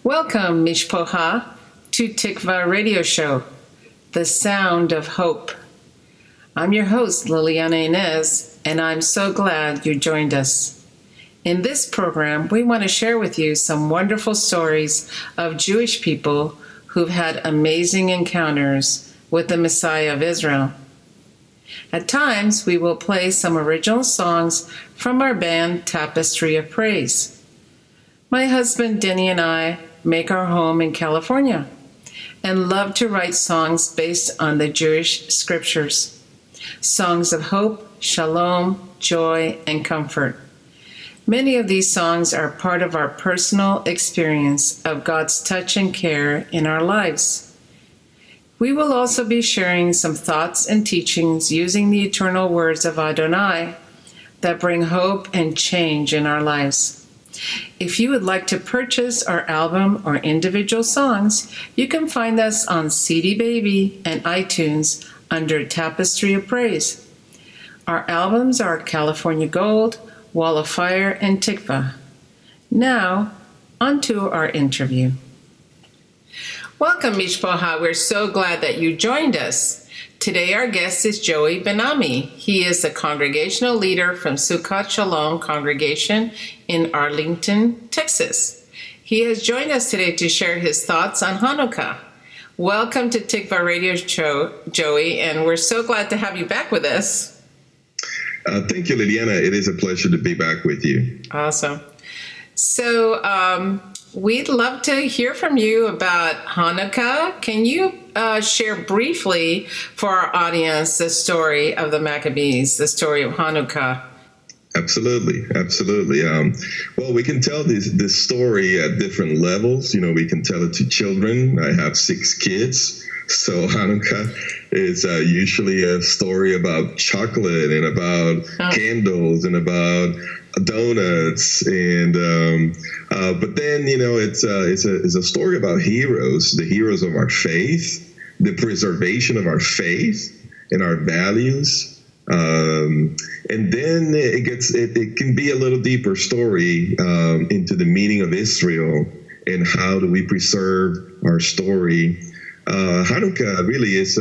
Welcome, Mishpocha, to Tikvah Radio Show, the sound of hope. I'm your host, Liliana Inez, and I'm so glad you joined us. In this program, we want to share with you some wonderful stories of Jewish people who've had amazing encounters with the Messiah of Israel. At times, we will play some original songs from our band Tapestry of Praise. My husband Denny and I make our home in California and love to write songs based on the Jewish scriptures. Songs of hope, shalom, joy, and comfort. Many of these songs are part of our personal experience of God's touch and care in our lives. We will also be sharing some thoughts and teachings using the eternal words of Adonai that bring hope and change in our lives. If you would like to purchase our album or individual songs, you can find us on CD Baby and iTunes under Tapestry of Praise. Our albums are California Gold, Wall of Fire, and Tikvah. Now, on to our interview. Welcome, Mishpocha. We're so glad that you joined us. Today, our guest is Joey Ben-Ami. He is the congregational leader from Sukkot Shalom Congregation in Arlington, Texas. He has joined us today to share his thoughts on Hanukkah. Welcome to Tikvah Radio Show, Joey, and we're so glad to have you back with us. Thank you, Liliana. It is a pleasure to be back with you. Awesome. So, we'd love to hear from you about Hanukkah. Can you share briefly for our audience the story of the Maccabees, the story of Hanukkah? Absolutely. Well, we can tell this story at different levels. You know, we can tell it to children. I have 6 kids. So Hanukkah is usually a story about chocolate and about candles and about donuts, and but then it's a story about heroes, the heroes of our faith, the preservation of our faith and our values, and then it can be a little deeper story into the meaning of Israel and how do we preserve our story. Hanukkah really is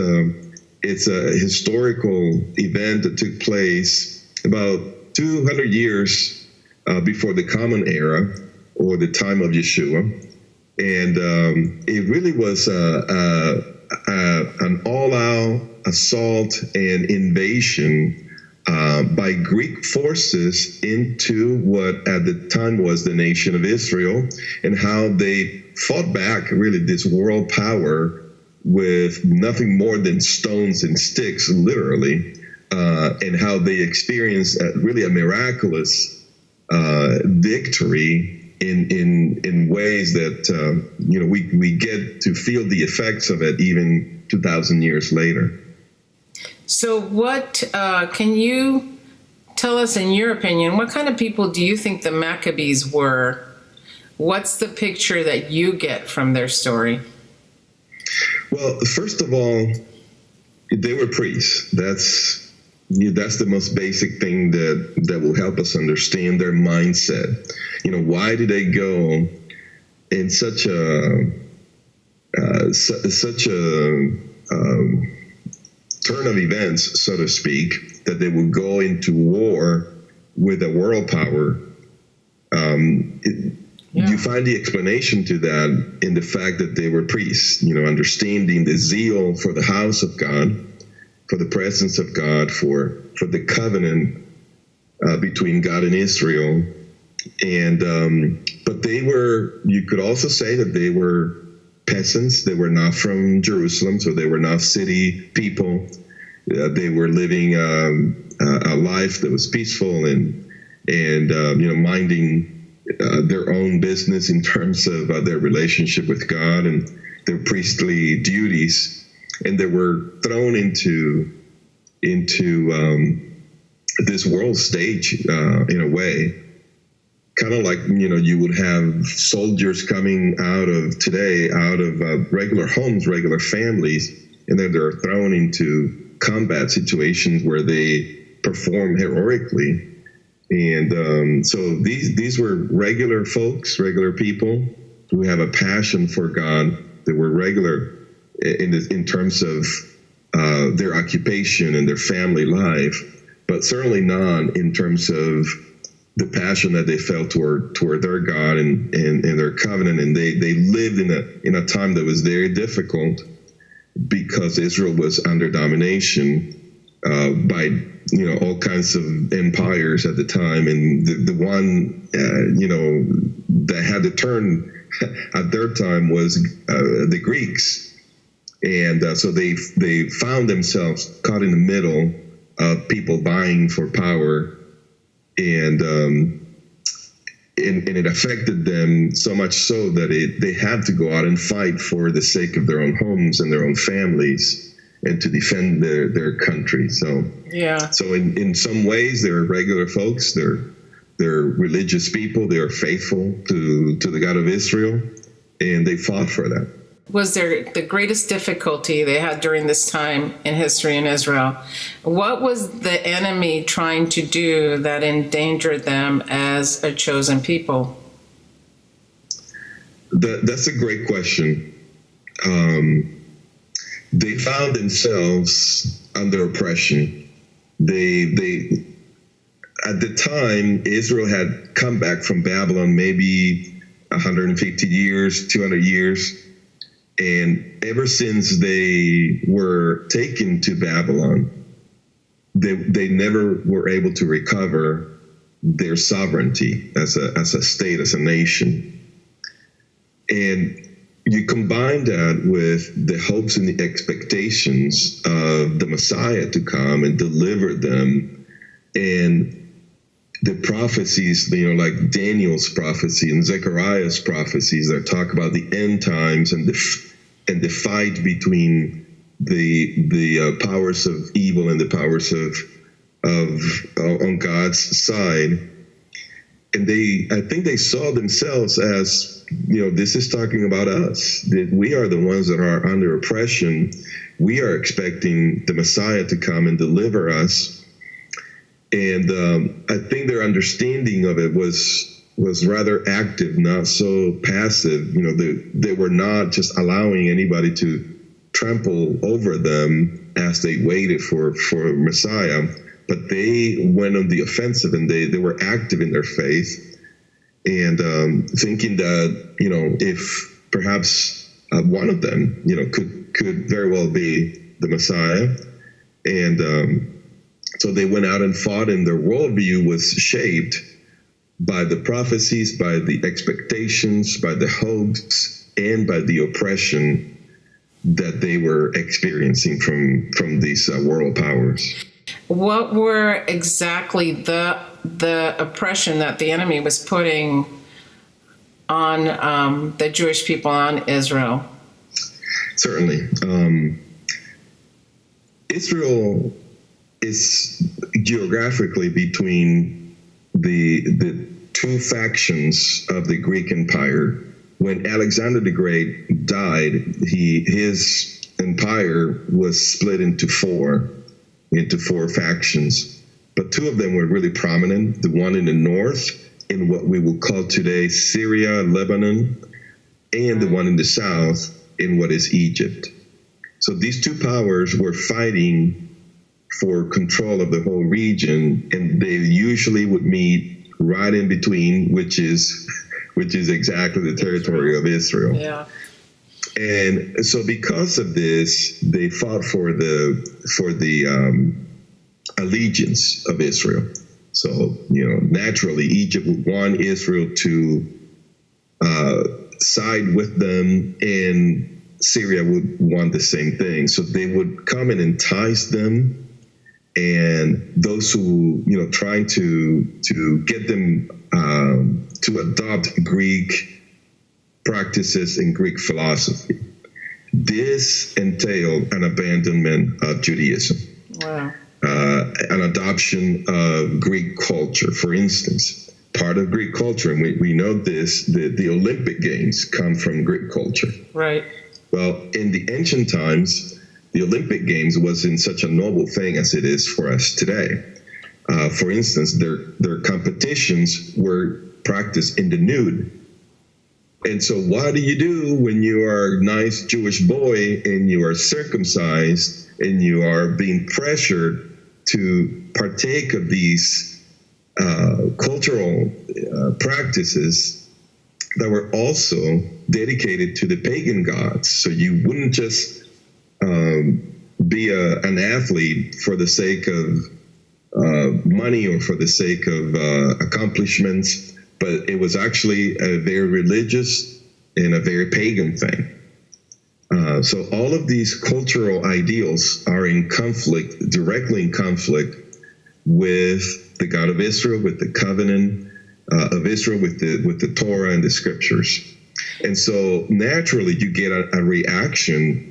it's a historical event that took place about 200 years before the Common Era, or the time of Yeshua. And it really was an all-out assault and invasion by Greek forces into what at the time was the nation of Israel, and how they fought back really this world power with nothing more than stones and sticks, literally. And how they experienced really a miraculous victory in ways that we get to feel the effects of it even 2,000 years later. So, what can you tell us, in your opinion, what kind of people do you think the Maccabees were? What's the picture that you get from their story? Well, first of all, they were priests. That's the most basic thing that will help us understand their mindset. Why did they go in such a turn of events, so to speak, that they would go into war with a world power? You find the explanation to that in the fact that they were priests, understanding the zeal for the house of God, for the presence of God, for the covenant between God and Israel. And but they were, you could also say that they were peasants. They were not from Jerusalem, so they were not city people. They were living a life that was peaceful and minding their own business in terms of their relationship with God and their priestly duties. And they were thrown into this world stage in a way, kind of like you would have soldiers coming out of regular homes, regular families, and then they're thrown into combat situations where they perform heroically. And so these were regular folks, regular people, who have a passion for God, that were regular in terms of their occupation and their family life, but certainly not in terms of the passion that they felt toward their God and their covenant. And they lived in a time that was very difficult because Israel was under domination by all kinds of empires at the time, and the one that had to turn at their time was the Greeks, and so they found themselves caught in the middle of people vying for power, and it affected them so much so that they had to go out and fight for the sake of their own homes and their own families, and to defend their country. So in some ways they're regular folks, they're religious people, they're faithful to the God of Israel, and they fought for that. Was there the greatest difficulty they had during this time in history in Israel? What was the enemy trying to do that endangered them as a chosen people? That's a great question. They found themselves under oppression. They at the time, Israel had come back from Babylon maybe 150 years, 200 years. And ever since they were taken to Babylon, they never were able to recover their sovereignty as a state, as a nation. And you combine that with the hopes and the expectations of the Messiah to come and deliver them, and the prophecies, like Daniel's prophecy and Zechariah's prophecies that talk about the end times and the fight between the powers of evil and the powers of on God's side. And I think they saw themselves as, this is talking about us, that we are the ones that are under oppression. We are expecting the Messiah to come and deliver us. And I think their understanding of it was rather active, not so passive. They were not just allowing anybody to trample over them as they waited for Messiah, but they went on the offensive, and they were active in their faith, and thinking that if perhaps one of them could very well be the Messiah, and so they went out and fought, and their worldview was shaped by the prophecies, by the expectations, by the hopes, and by the oppression that they were experiencing from these world powers. What were exactly the oppression that the enemy was putting on the Jewish people, on Israel? Certainly. Israel is geographically between the two factions of the Greek Empire. When Alexander the Great died, his empire was split into four factions. But two of them were really prominent. The one in the north, in what we will call today Syria, Lebanon, and the one in the south, in what is Egypt. So these two powers were fighting for control of the whole region, and they usually would meet right in between, which is exactly the territory of Israel. Yeah. And so because of this, they fought for the allegiance of Israel. So, naturally, Egypt would want Israel to side with them, and Syria would want the same thing. So they would come and entice them, and those who, trying to get them to adopt Greek practices and Greek philosophy. This entailed an abandonment of Judaism. Wow. An adoption of Greek culture. For instance, part of Greek culture, and we know this, the Olympic Games come from Greek culture. Right. Well, in the ancient times, the Olympic Games wasn't such a noble thing as it is for us today. For instance, their competitions were practiced in the nude. And so what do you do when you are a nice Jewish boy and you are circumcised and you are being pressured to partake of these cultural practices that were also dedicated to the pagan gods? So you wouldn't just be an athlete for the sake of money or for the sake of accomplishments, but it was actually a very religious and a very pagan thing. So all of these cultural ideals are in conflict, directly in conflict with the God of Israel, with the covenant of Israel, with the Torah and the scriptures. And so naturally you get a reaction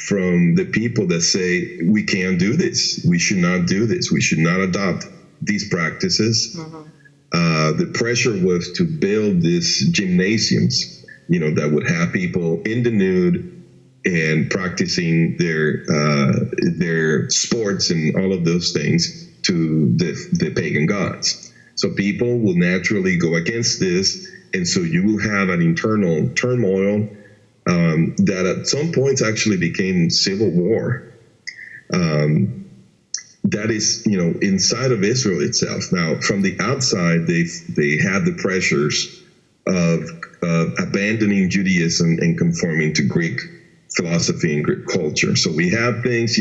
from the people that say, we can't do this. We should not do this. We should not adopt these practices. Mm-hmm. The pressure was to build these gymnasiums, that would have people in the nude and practicing their sports and all of those things to the pagan gods. So people will naturally go against this, and so you will have an internal turmoil that at some points actually became civil war. That is, inside of Israel itself. Now, from the outside, they had the pressures of abandoning Judaism and conforming to Greek philosophy and Greek culture. So we have things,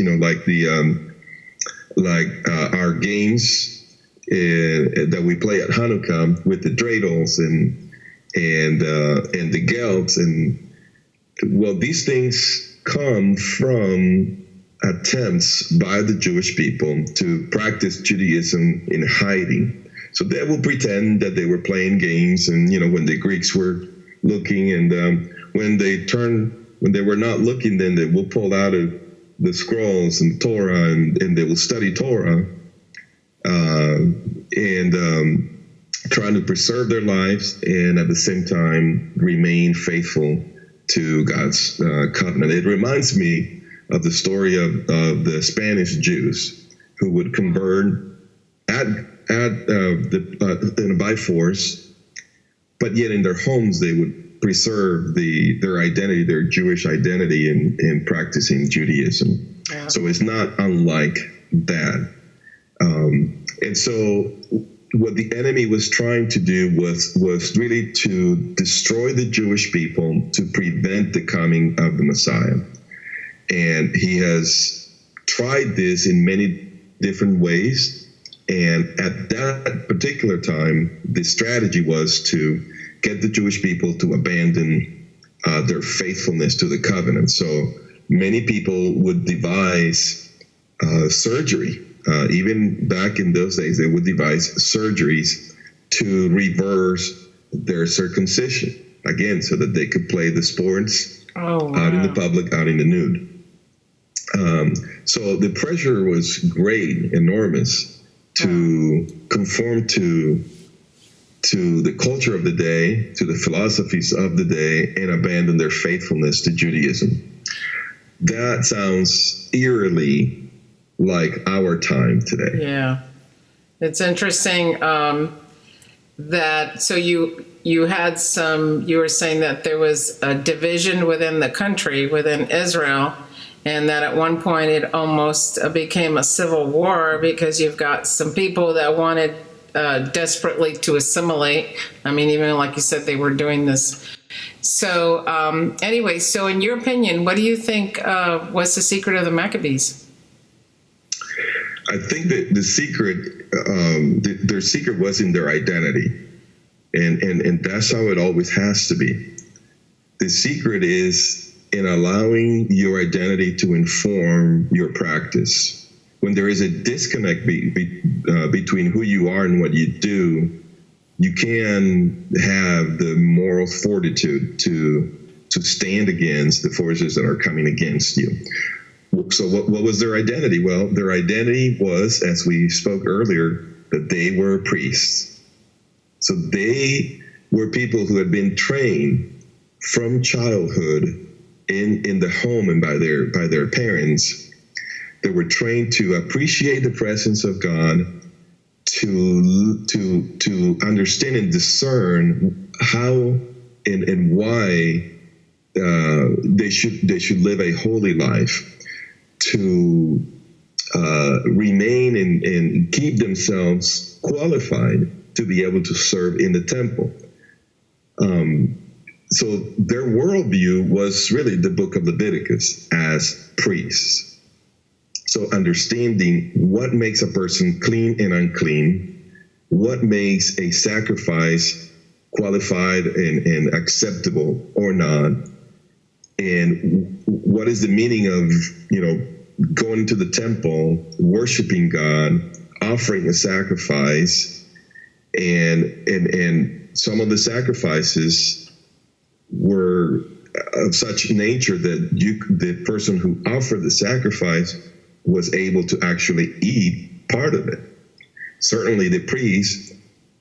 like our games that we play at Hanukkah with the dreidels and the gelts, and well, these things come from attempts by the Jewish people to practice Judaism in hiding. So they will pretend that they were playing games, and when the Greeks were looking, and when they were not looking, then they will pull out of the scrolls and Torah, and they will study Torah, and trying to preserve their lives, and at the same time remain faithful to God's covenant. It reminds me of the story of the Spanish Jews who would convert by force, but yet in their homes they would preserve their identity, their Jewish identity, in practicing Judaism. Yeah. So it's not unlike that. And so what the enemy was trying to do was really to destroy the Jewish people to prevent the coming of the Messiah. And he has tried this in many different ways. And at that particular time, the strategy was to get the Jewish people to abandon their faithfulness to the covenant. So many people would devise surgery. Even back in those days, they would devise surgeries to reverse their circumcision, again, so that they could play the sports out in the public, out in the nude. So the pressure was great, enormous, to conform to the culture of the day, to the philosophies of the day, and abandon their faithfulness to Judaism. That sounds eerily like our time today. Yeah. It's interesting that, so you were saying that there was a division within the country, within Israel, and that at one point it almost became a civil war because you've got some people that wanted desperately to assimilate. I mean, even like you said, they were doing this. So anyway, so in your opinion, what do you think was the secret of the Maccabees? I think that the secret, their secret was in their identity. And that's how it always has to be. The secret is in allowing your identity to inform your practice. When there is a disconnect between who you are and what you do, you can have the moral fortitude to stand against the forces that are coming against you. So what was their identity? Well, their identity was, as we spoke earlier, that they were priests. So they were people who had been trained from childhood in the home and by their parents. They were trained to appreciate the presence of God, to understand and discern how and why they should live a holy life to remain and keep themselves qualified to be able to serve in the temple. So their worldview was really the book of Leviticus as priests. So understanding what makes a person clean and unclean, what makes a sacrifice qualified and acceptable or not, and what is the meaning of, going to the temple, worshiping God, offering a sacrifice, and some of the sacrifices were of such nature that the person who offered the sacrifice was able to actually eat part of it. Certainly the priests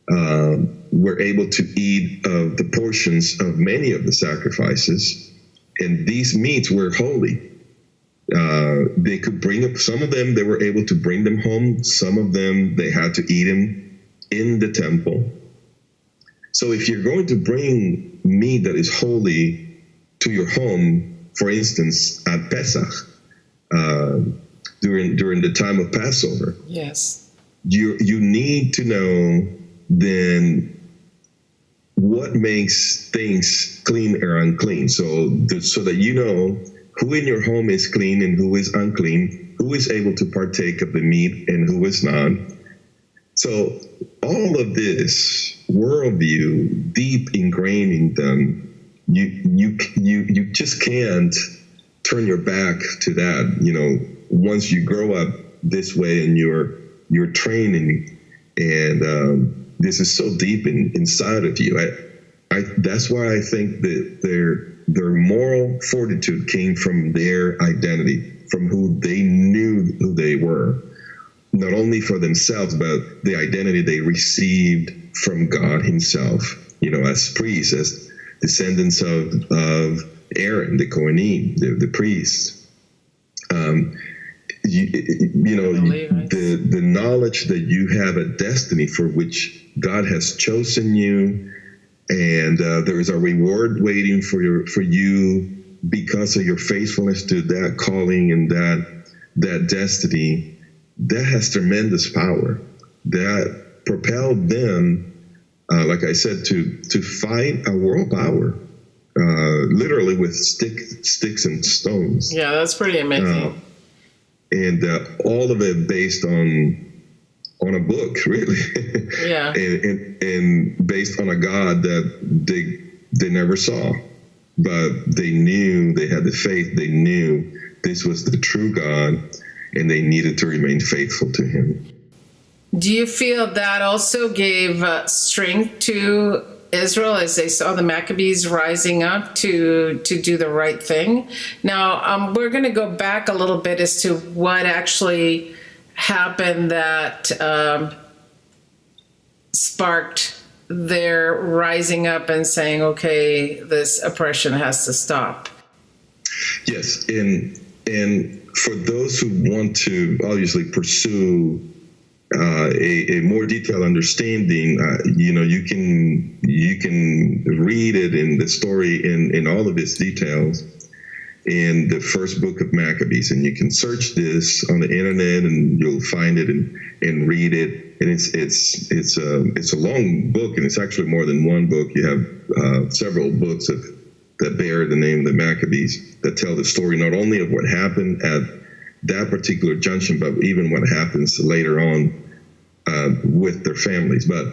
were able to eat of the portions of many of the sacrifices, and these meats were holy. They could bring up, some of them, they were able to bring them home. Some of them, they had to eat them in the temple. So if you're going to bring meat that is holy to your home, for instance, at Pesach, during the time of Passover, yes, you need to know then what makes things clean or unclean. So that you know who in your home is clean and who is unclean, who is able to partake of the meat and who is not. So all of this worldview, deep ingrained in them, you just can't turn your back to that. Once you grow up this way and you're training, and this is so deep inside of you. That's why I think that their moral fortitude came from their identity, from who they knew who they were, not only for themselves, but the identity they received from God himself, as priests, as descendants of Aaron, the Kohanim, the priests. The knowledge that you have a destiny for which God has chosen you, and there is a reward waiting for you because of your faithfulness to that calling and that destiny, that has tremendous power. That propelled them, like I said, to fight a world power, literally with sticks and stones. Yeah, that's pretty amazing. And all of it based on a book, really. Yeah. and based on a God that they never saw, but they knew, they had the faith, they knew this was the true God, and they needed to remain faithful to him. Do you feel that also gave strength to Israel as they saw the Maccabees rising up to do the right thing? Now, we're going to go back a little bit as to what actually happened that sparked their rising up and saying, okay, this oppression has to stop. Yes, and for those who want to obviously pursue a more detailed understanding, you can read it in the story in all of its details in the first book of Maccabees, and you can search this on the internet and you'll find it and read it. And it's a long book, and it's actually more than one book. You have several books that bear the name of the Maccabees that tell the story not only of what happened at that particular junction, but even what happens later on with their families. But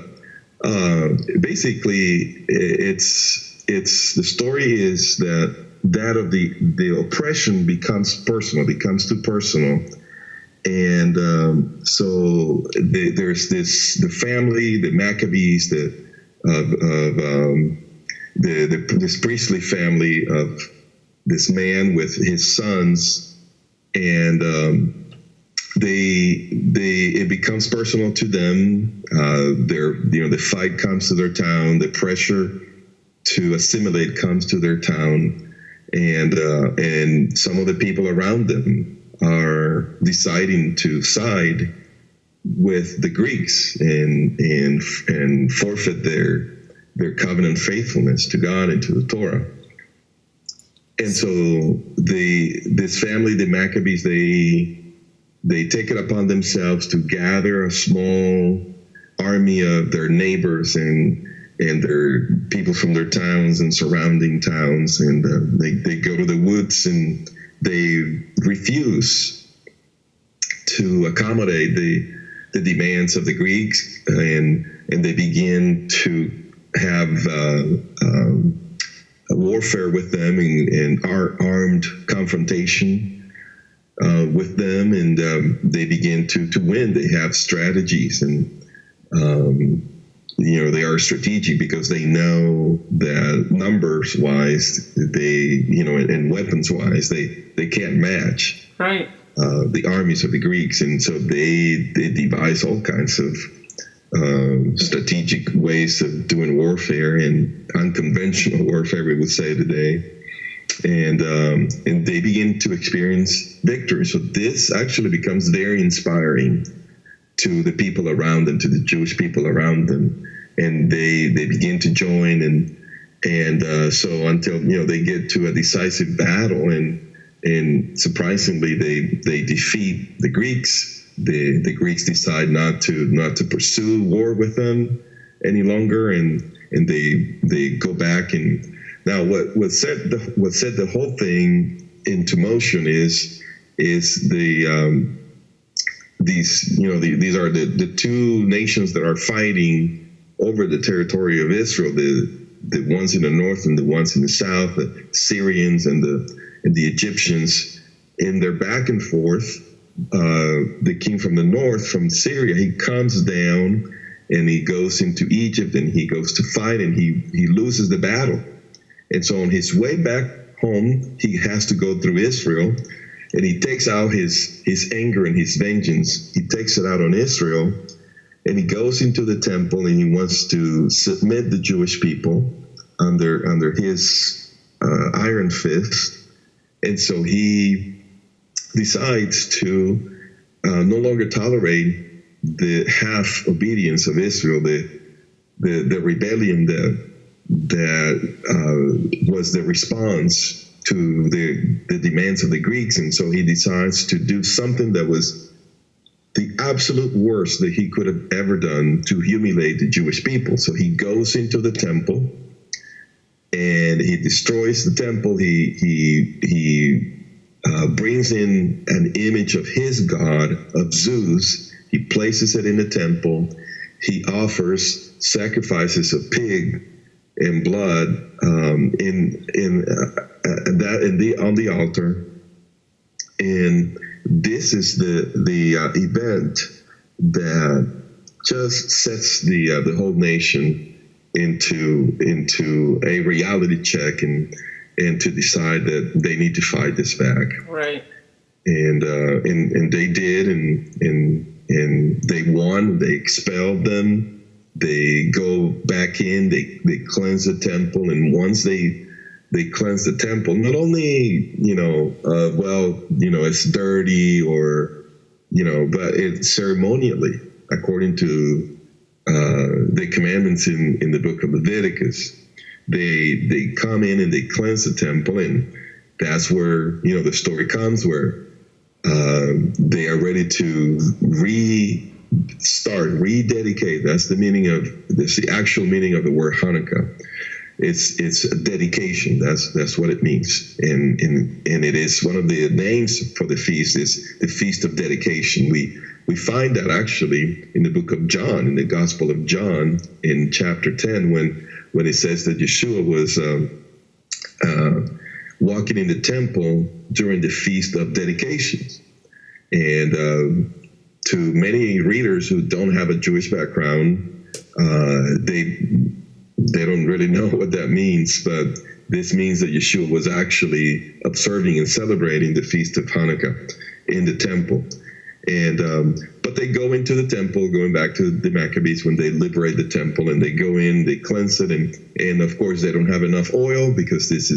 basically, it's the story is that of the oppression becomes personal, becomes too personal, and so there's the family, the Maccabees, this priestly family of this man with his sons, and it becomes personal to them. The fight comes to their town, the pressure to assimilate comes to their town, and some of the people around them are deciding to side with the Greeks and forfeit their covenant faithfulness to God and to the Torah. And so this family, the Maccabees, they take it upon themselves to gather a small army of their neighbors and their people from their towns and surrounding towns, and they go to the woods, and they refuse to accommodate the demands of the Greeks, and they begin to have a warfare with them and armed confrontation with them, and they begin to win. They have strategies, and they are strategic because they know that numbers wise, and weapons wise, they can't match the armies of the Greeks, and so they devise all kinds of strategic ways of doing warfare, and unconventional warfare, we would say today. And they begin to experience victory. So this actually becomes very inspiring to the people around them, to the Jewish people around them, and they begin to join, and so until they get to a decisive battle, and surprisingly they defeat the Greeks. The Greeks decide not to pursue war with them any longer, and they go back. And now what set the whole thing into motion is these are the two nations that are fighting over the territory of Israel, the ones in the north and the ones in the south, the Syrians and the Egyptians. In their back and forth, the king from the north, from Syria, he comes down and he goes into Egypt, and he goes to fight, and he loses the battle. And so on his way back home, he has to go through Israel, and he takes out his anger and his vengeance. He takes it out on Israel, and he goes into the temple, and he wants to submit the Jewish people under his iron fist. And so he decides to no longer tolerate the half obedience of Israel, the rebellion that was the response to the demands of the Greeks. And so he decides to do something that was the absolute worst that he could have ever done to humiliate the Jewish people. So he goes into the temple and he destroys the temple. He brings in an image of his god, of Zeus. He places it in the temple. He offers sacrifices of pig and blood on the altar. And this is the event that just sets the whole nation into a reality check, and to decide that they need to fight this back. Right. And they did, and they won. They expelled them. They go back in. They cleanse the temple, and once they cleanse the temple, not only it's dirty, or but it's ceremonially according to the commandments in the book of Leviticus. They come in and they cleanse the temple, and that's where the story comes, where they are ready to rededicate. That's the actual meaning of the word Hanukkah. It's a dedication. That's what it means, and it is one of the names for the feast is the Feast of Dedication. We find that actually in the book of John, in the Gospel of John, in chapter 10, when it says that Yeshua was walking in the temple during the Feast of Dedications. And to many readers who don't have a Jewish background, they don't really know what that means, but this means that Yeshua was actually observing and celebrating the Feast of Hanukkah in the temple. And but they go into the temple, going back to the Maccabees, when they liberate the temple, and they go in, they cleanse it, and of course they don't have enough oil, because this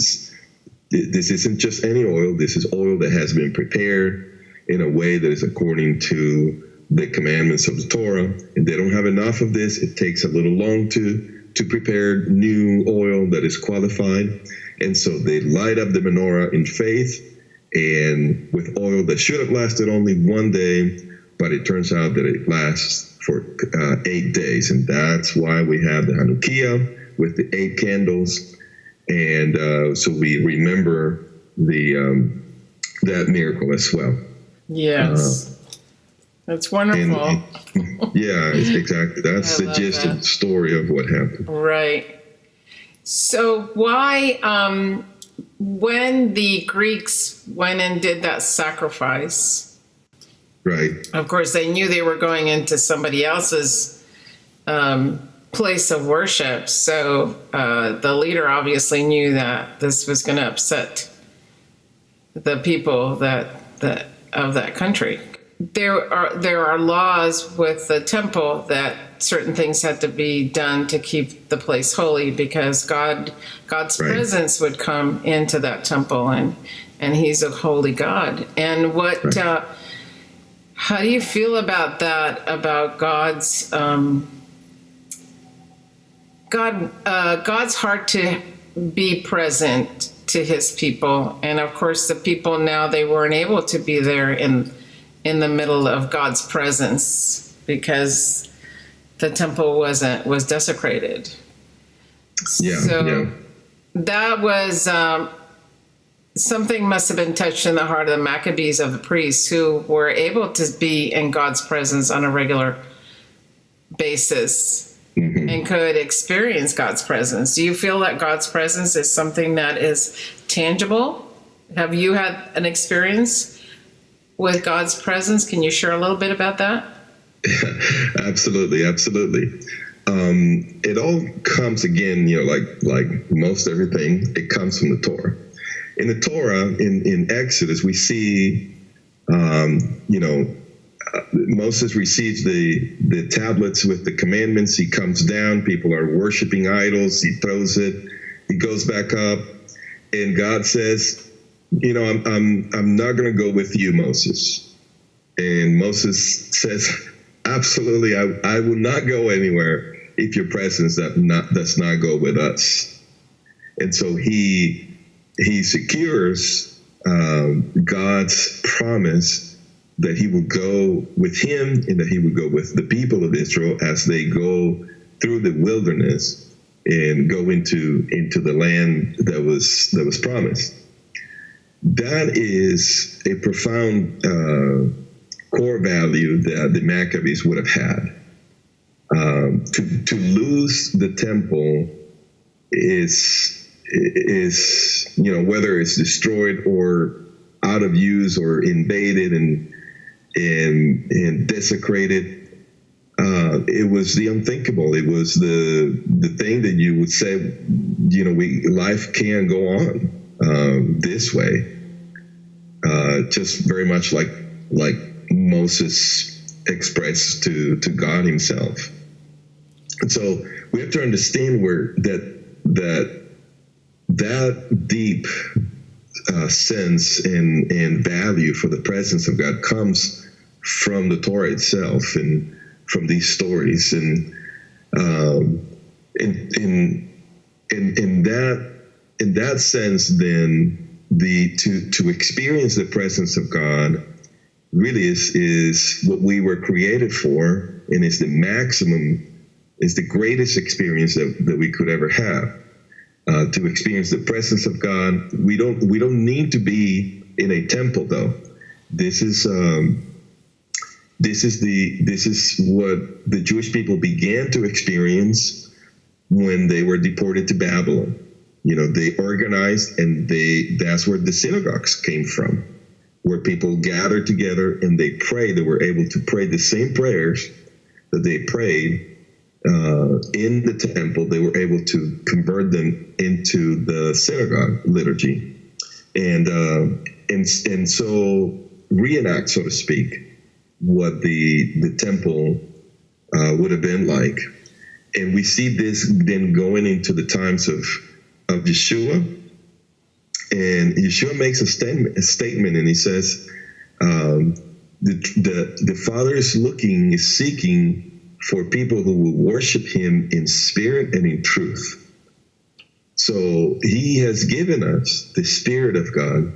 isn't just any oil. This is oil that has been prepared in a way that is according to the commandments of the Torah, and they don't have enough of this. It takes a little long to to prepare new oil that is qualified. And so they light up the menorah in faith and with oil that should have lasted only one day, but it turns out that it lasts for 8 days. And that's why we have the Hanukkah with the 8 candles. And so we remember that miracle as well. Yes. That's wonderful. Yeah, exactly. That's the gist of the story of what happened. Right. So why, when the Greeks went and did that sacrifice, right? Of course, they knew they were going into somebody else's place of worship. So the leader obviously knew that this was going to upset the people of that country. There are laws with the temple that certain things had to be done to keep the place holy, because God's presence would come into that temple, and He's a holy God. And how do you feel about that? About God's heart to be present to His people, and of course the people now, they weren't able to be there in the middle of God's presence because the temple was desecrated. That was something must have been touched in the heart of the Maccabees, of the priests, who were able to be in God's presence on a regular basis and could experience God's presence. Do you feel that God's presence is something that is tangible? Have you had an experience with God's presence? Can you share a little bit about that? Absolutely. It all comes again, like most everything, it comes from the Torah. In the Torah, in Exodus, we see, Moses receives the tablets with the commandments. He comes down. People are worshiping idols. He throws it. He goes back up, and God says, I'm not going to go with you, Moses. And Moses says, absolutely, I will not go anywhere if your presence does not go with us. And so he secures God's promise that He will go with him and that He will go with the people of Israel as they go through the wilderness and go into the land that was promised. That is a profound core value that the Maccabees would have had. To lose the temple is whether it's destroyed or out of use or invaded and desecrated. It was the unthinkable. It was the thing that you would say, life can't go on this way. Just very much like Moses expressed to God Himself. And so we have to understand where that deep sense and value for the presence of God comes from the Torah itself and from these stories. And in that sense, then to experience the presence of God really is what we were created for, and is the greatest experience that we could ever have. To experience the presence of God, we don't need to be in a temple, though. This is what the Jewish people began to experience when they were deported to Babylon. They organized, and that's where the synagogues came from, where people gathered together and they prayed. They were able to pray the same prayers that they prayed in the temple. They were able to convert them into the synagogue liturgy, and so reenact, so to speak, what the temple would have been like. And we see this then going into the times of Yeshua, and Yeshua makes a statement, and he says, the Father is seeking for people who will worship him in spirit and in truth. So he has given us the Spirit of God,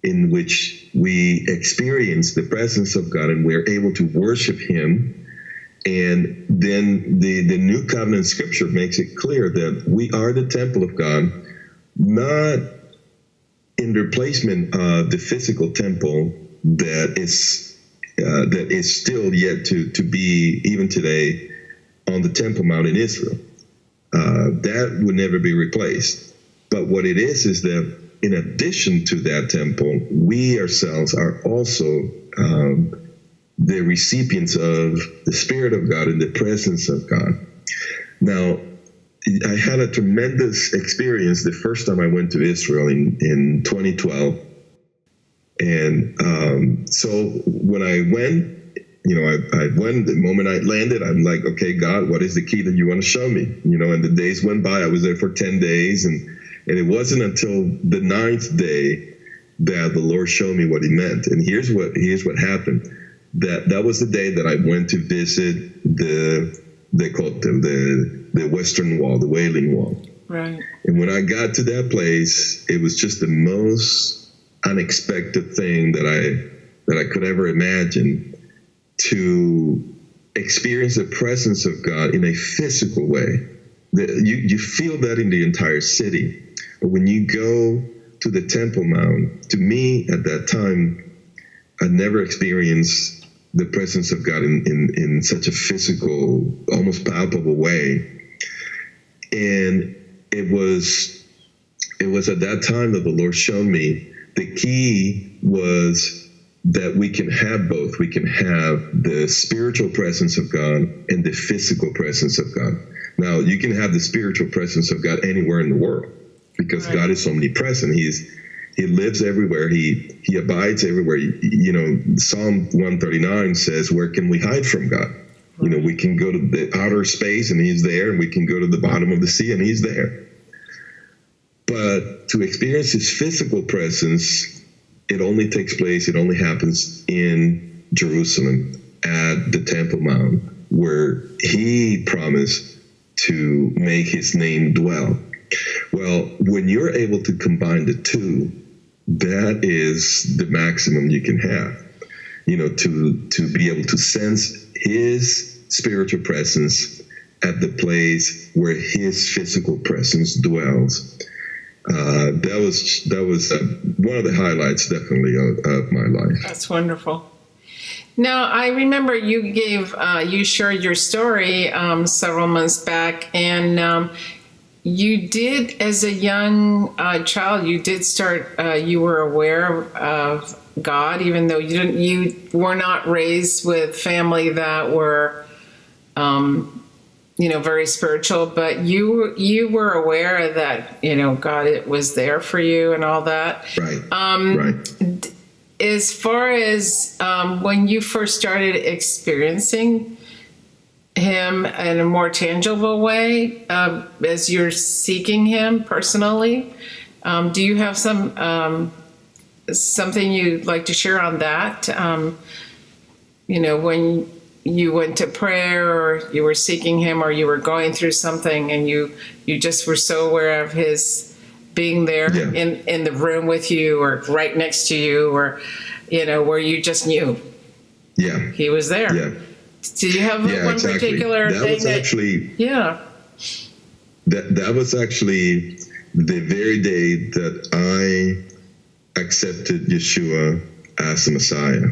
in which we experience the presence of God and we're able to worship him. And then the New Covenant Scripture makes it clear that we are the temple of God, not in replacement of the physical temple that is still yet to be, even today, on the Temple Mount in Israel. That would never be replaced. But what it is that in addition to that temple, we ourselves are also the recipients of the Spirit of God and the presence of God. Now, I had a tremendous experience the first time I went to Israel in 2012. And so when I went, I went, the moment I landed, I'm like, okay, God, what is the key that you want to show me? And the days went by. I was there for 10 days. And it wasn't until the 9th day that the Lord showed me what he meant. And here's what happened. That was the day that I went to visit they call it the Western Wall, the Wailing Wall. Right. And when I got to that place, it was just the most unexpected thing that I could ever imagine, to experience the presence of God in a physical way. You feel that in the entire city. But when you go to the Temple Mount, to me at that time, I'd never experienced the presence of God in such a physical, almost palpable way. And it was at that time that the Lord showed me the key was that we can have both. We can have the spiritual presence of God and the physical presence of God. Now, you can have the spiritual presence of God anywhere in the world, because right. God is omnipresent. He lives everywhere. He abides everywhere. Psalm 139 says, where can we hide from God? We can go to the outer space and he's there, and we can go to the bottom of the sea and he's there. But to experience his physical presence, it only happens in Jerusalem at the Temple Mount, where he promised to make his name dwell. Well, when you're able to combine the two, that is the maximum you can have, to be able to sense his spiritual presence at the place where his physical presence dwells. That was one of the highlights, definitely, of my life. That's wonderful. Now, I remember you shared your story several months back, and you did, as a young child, you did start. You were aware of God, even though you were not raised with family that were, very spiritual. But you were aware that God was there for you and all that. Right. Right. As far as when you first started experiencing him in a more tangible way, as you're seeking him personally, do you have something you'd like to share on that? When you went to prayer, or you were seeking him, or you were going through something, and you just were so aware of his being there in the room with you, or right next to you, or where you just knew he was there. Yeah. Do you have one particular thing that was actually the very day that I accepted Yeshua as the Messiah.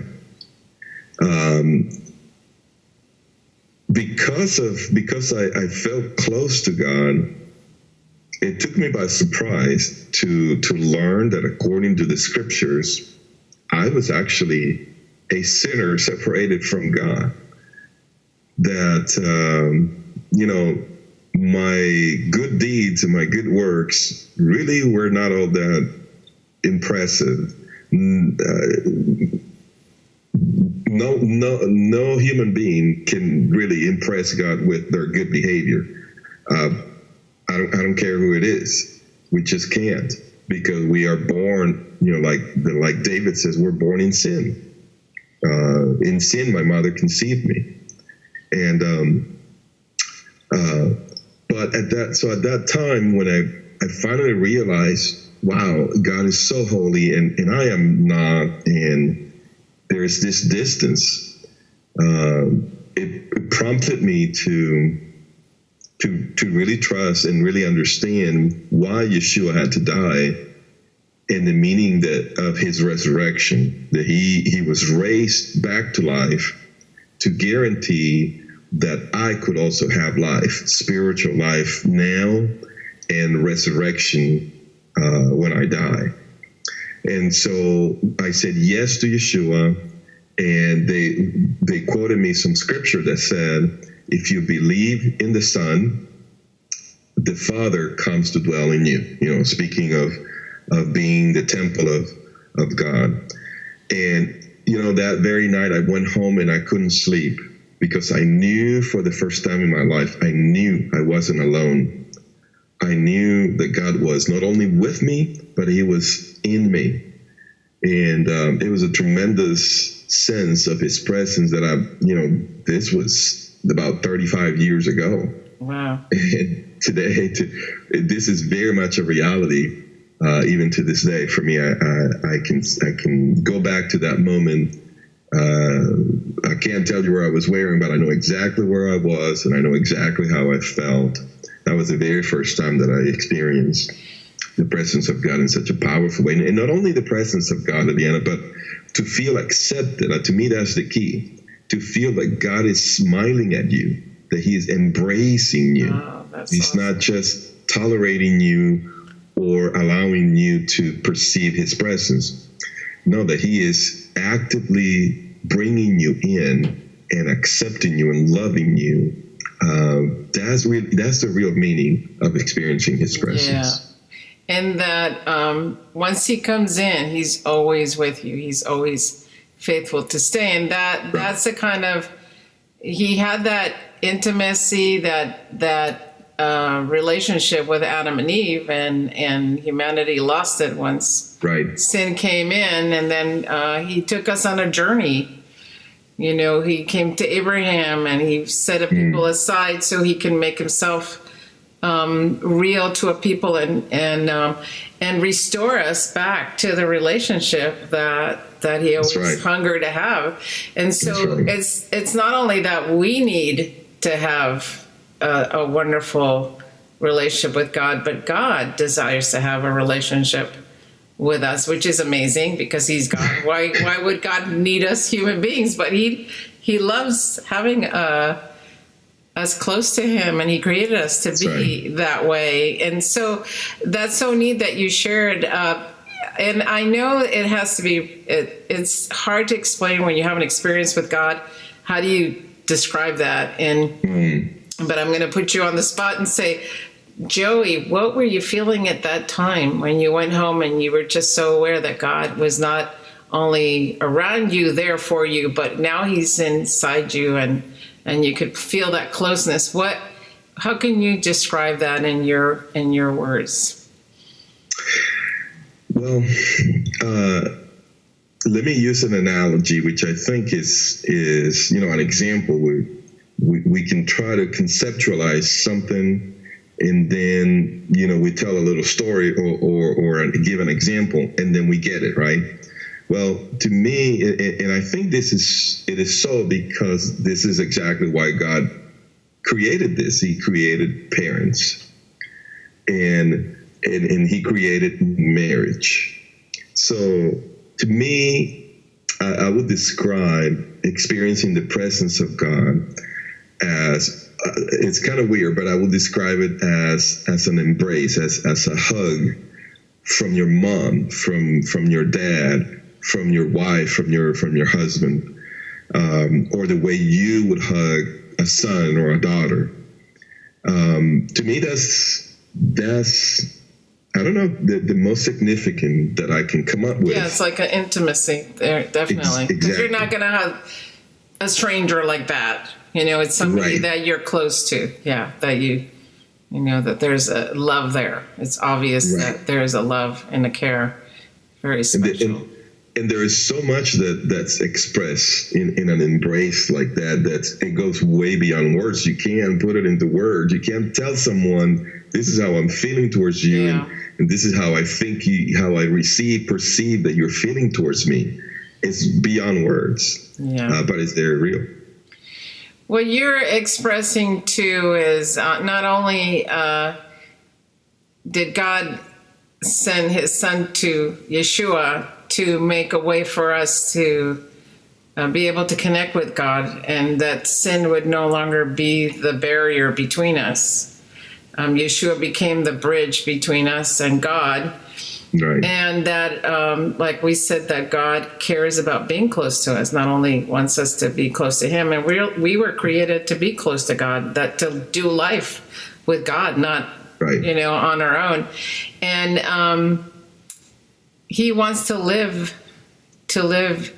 Because I felt close to God, it took me by surprise to learn that according to the scriptures, I was actually a sinner separated from God. That, my good deeds and my good works really were not all that impressive. No human being can really impress God with their good behavior. I don't care who it is. We just can't, because we are born, like David says, we're born in sin. In sin, my mother conceived me. And but at that time, when I finally realized, wow, God is so holy, and I am not, and there's this distance. It prompted me to really trust and really understand why Yeshua had to die, and the meaning of his resurrection, that he was raised back to life to guarantee that I could also have life, spiritual life now, and resurrection when I die. And so I said yes to Yeshua, and they quoted me some scripture that said, if you believe in the Son, the Father comes to dwell in you. You know, speaking of being the temple of God. And, you know, that very night I went home and I couldn't sleep, because I knew for the first time in my life, I knew I wasn't alone. I knew that God was not only with me, but he was in me. And it was a tremendous sense of his presence that this was about 35 years ago. Wow. And today, this is very much a reality, even to this day. For me, I can go back to that moment. I can't tell you where I was wearing, but I know exactly where I was, and I know exactly how I felt. That was the very first time that I experienced the presence of God in such a powerful way. And not only the presence of God, Liliana, but to feel accepted. To me, that's the key. To feel that God is smiling at you, that he is embracing you. Oh, he's awesome. Not just tolerating you or allowing you to perceive his presence. No, that he is actively bringing you in and accepting you and loving you. That's the real meaning of experiencing his presence. Yeah. And that once he comes in, he's always with you. He's always faithful to stay. And that's the kind of, he had that intimacy, that relationship with Adam and Eve, and humanity lost it once sin came in. And then he took us on a journey. You know, he came to Abraham and he set a people aside so he can make himself real to a people and restore us back to the relationship that he always hungered to have. And so it's not only that we need to have a wonderful relationship with God, but God desires to have a relationship with us, which is amazing because he's God. Why would God need us human beings? But he loves having us close to him, and he created us to be that way. And so that's so neat that you shared. And I know it has to be, it's hard to explain when you have an experience with God. How do you describe that? But I'm going to put you on the spot and say, Joey, what were you feeling at that time when you went home and you were just so aware that God was not only around you, there for you, but now he's inside you and you could feel that closeness? How can you describe that in your words? Well, let me use an analogy, which I think is an example where we can try to conceptualize something, and then, we tell a little story or give an example, and then we get it, right? Well, to me, and I think it is so because this is exactly why God created this. He created parents, and he created marriage. So to me, I would describe experiencing the presence of God as, it's kind of weird, but I would describe it as an embrace, as a hug from your mom, from your dad, from your wife, from your husband, or the way you would hug a son or a daughter. To me, that's I don't know, the most significant that I can come up with. Yeah, it's like an intimacy there, definitely. Because you're not going to have a stranger like that. It's somebody that you're close to. Yeah, that that there's a love there. It's obvious that there is a love and a care. Very special. And there is so much that's expressed in an embrace like that it goes way beyond words. You can't put it into words. You can't tell someone, this is how I'm feeling towards you, and this is how I think how I perceive that you're feeling towards me. It's beyond words, but it's very real. What you're expressing too is not only did God send his son to Yeshua to make a way for us to be able to connect with God, and that sin would no longer be the barrier between us. Yeshua became the bridge between us and God. Right. And that, like we said, that God cares about being close to us, not only wants us to be close to him. And we were created to be close to God, that to do life with God, not, on our own. And he wants to live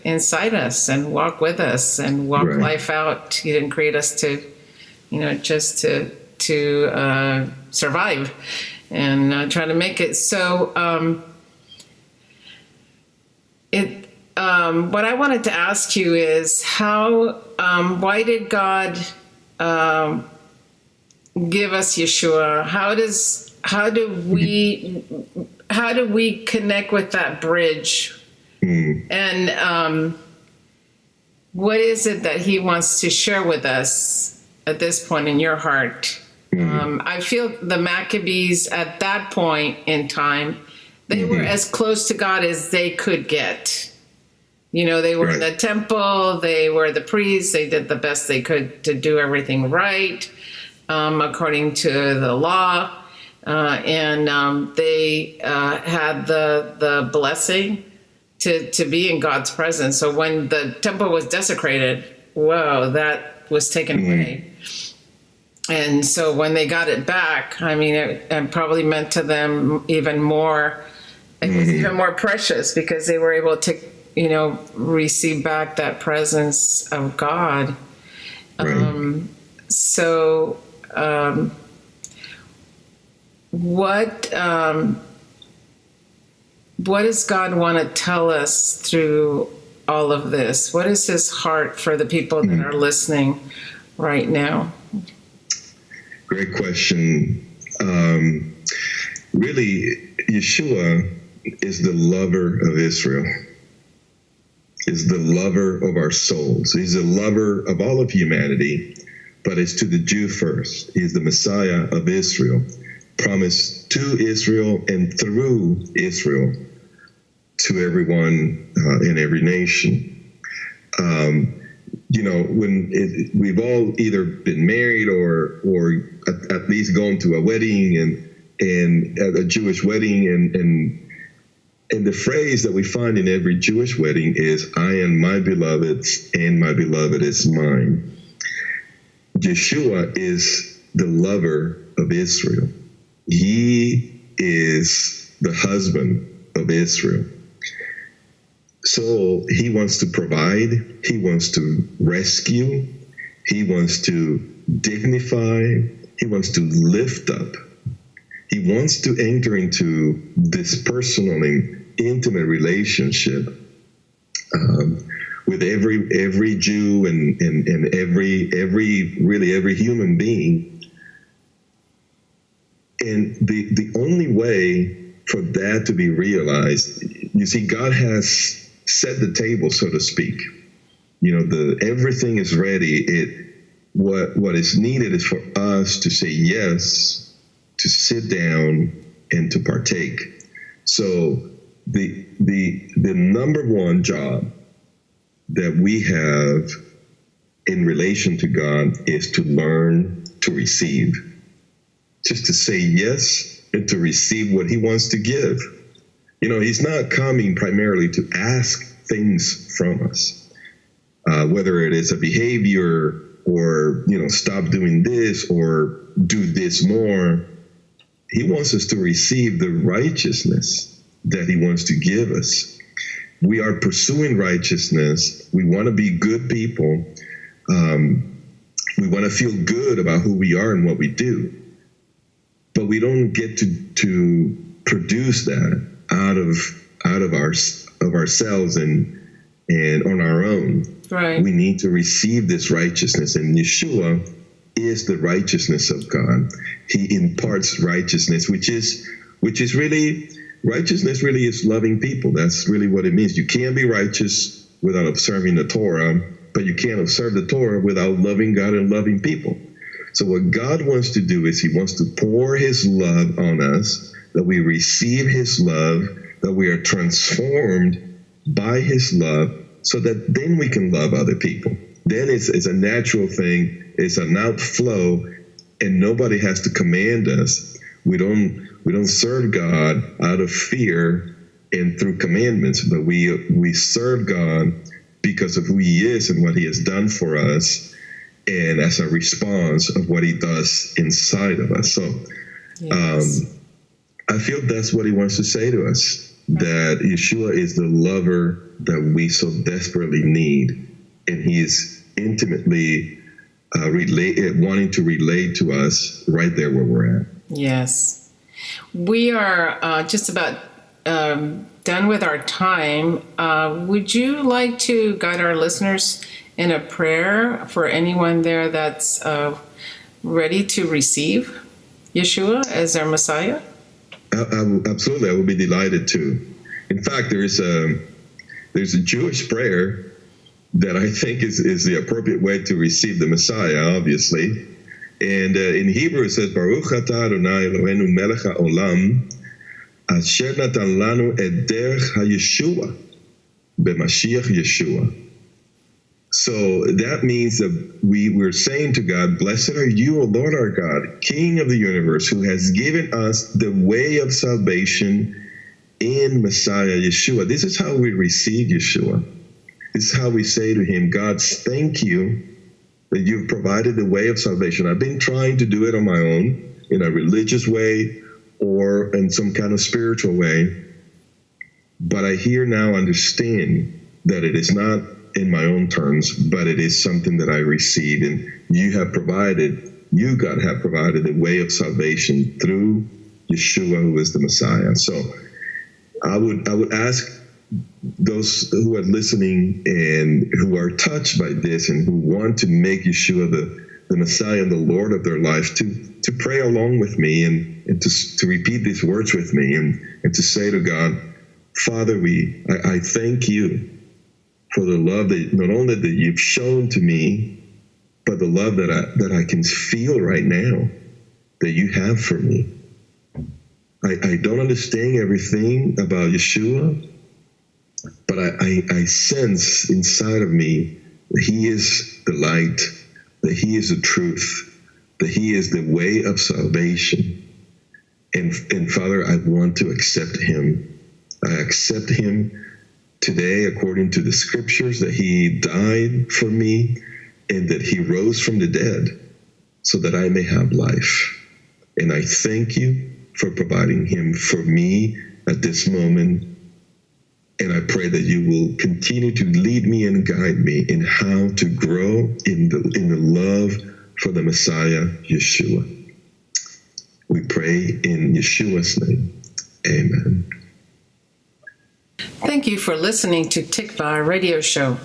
inside us and walk with us and walk life out. He didn't create us to, just to survive and try to make it. So what I wanted to ask you is why did God give us Yeshua? How do we connect with that bridge? And what is it that he wants to share with us at this point in your heart? I feel the Maccabees at that point in time, they were as close to God as they could get. They were in the temple, they were the priests, they did the best they could to do everything right, according to the law. And they had the blessing to be in God's presence. So when the temple was desecrated, that was taken away. And so when they got it back, I mean, it probably meant to them even more. It was even more precious because they were able to, receive back that presence of God. What does God want to tell us through all of this? What is his heart for the people that are listening right now? Great question. Really, Yeshua is the lover of Israel, is the lover of our souls. He's the lover of all of humanity, but it's to the Jew first. He's the Messiah of Israel, promised to Israel and through Israel to everyone in every nation. We've all either been married or at least gone to a wedding and a Jewish wedding, and the phrase that we find in every Jewish wedding is, I am my beloved's and my beloved is mine. Yeshua is the lover of Israel. He is the husband of Israel. So he wants to provide, he wants to rescue, he wants to dignify, he wants to lift up. He wants to enter into this personal and intimate relationship with every Jew and every human being. And the only way for that to be realized, you see, God has set the table, so to speak. Everything is ready. What is needed is for us to say yes, to sit down, and to partake. So the number one job that we have in relation to God is to learn to receive. Just to say yes and to receive what he wants to give. He's not coming primarily to ask things from us, whether it is a behavior or, stop doing this or do this more. He wants us to receive the righteousness that he wants to give us. We are pursuing righteousness. We want to be good people. We want to feel good about who we are and what we do. But we don't get to produce that out of of ourselves and on our own. Right. We need to receive this righteousness, and Yeshua is the righteousness of God. He imparts righteousness, which is really, righteousness really is loving people. That's really what it means. You can't be righteous without observing the Torah, but you can't observe the Torah without loving God and loving people. So what God wants to do is he wants to pour his love on us, that we receive his love, that we are transformed by his love, so that then we can love other people. Then it's a natural thing. It's an outflow, and nobody has to command us. We don't serve God out of fear and through commandments, but we serve God because of who he is and what he has done for us, and as a response of what he does inside of us. So yes. I feel that's what he wants to say to us, that Yeshua is the lover that we so desperately need, and he is intimately wanting to relate to us right there where we're at. Yes. We are just about done with our time. Would you like to guide our listeners in a prayer for anyone there that's ready to receive Yeshua as their Messiah? Absolutely. I would be delighted to. In fact, there's a Jewish prayer that I think is the appropriate way to receive the Messiah, obviously. And in Hebrew it says, Baruch atah Adonai Eloheinu melech haolam, asher natan lanu et derech haYeshua, b'Mashiach Yeshua. So that means that we're saying to God, blessed are you, O Lord our God, King of the universe, who has given us the way of salvation in Messiah Yeshua. This is how we receive Yeshua. This is how we say to him, God, thank you that you've provided the way of salvation. I've been trying to do it on my own, in a religious way or in some kind of spiritual way. But I here now understand that it is not in my own terms, but it is something that I received. And you, God, have provided the way of salvation through Yeshua, who is the Messiah. So I would ask those who are listening and who are touched by this and who want to make Yeshua the Messiah and the Lord of their life to pray along with me and to repeat these words with me and to say to God, Father, I thank you for the love that not only that you've shown to me, but the love that I can feel right now that you have for me. I don't understand everything about Yeshua, but I sense inside of me that he is the light, that he is the truth, that he is the way of salvation. And Father, I want to accept him. I accept him today according to the scriptures, that he died for me and that he rose from the dead so that I may have life. And I thank you for providing him for me at this moment. And I pray that you will continue to lead me and guide me in how to grow in the love for the Messiah, Yeshua. We pray in Yeshua's name. Amen. Thank you for listening to Tikvah Radio Show,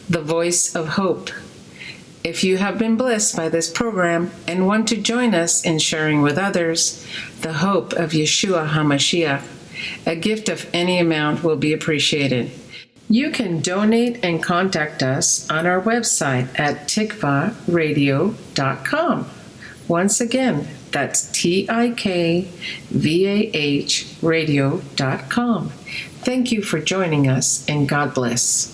the voice of hope. If you have been blessed by this program and want to join us in sharing with others the hope of Yeshua HaMashiach, a gift of any amount will be appreciated. You can donate and contact us on our website at tikvahradio.com. Once again, that's TIKVAH radio.com. Thank you for joining us, and God bless.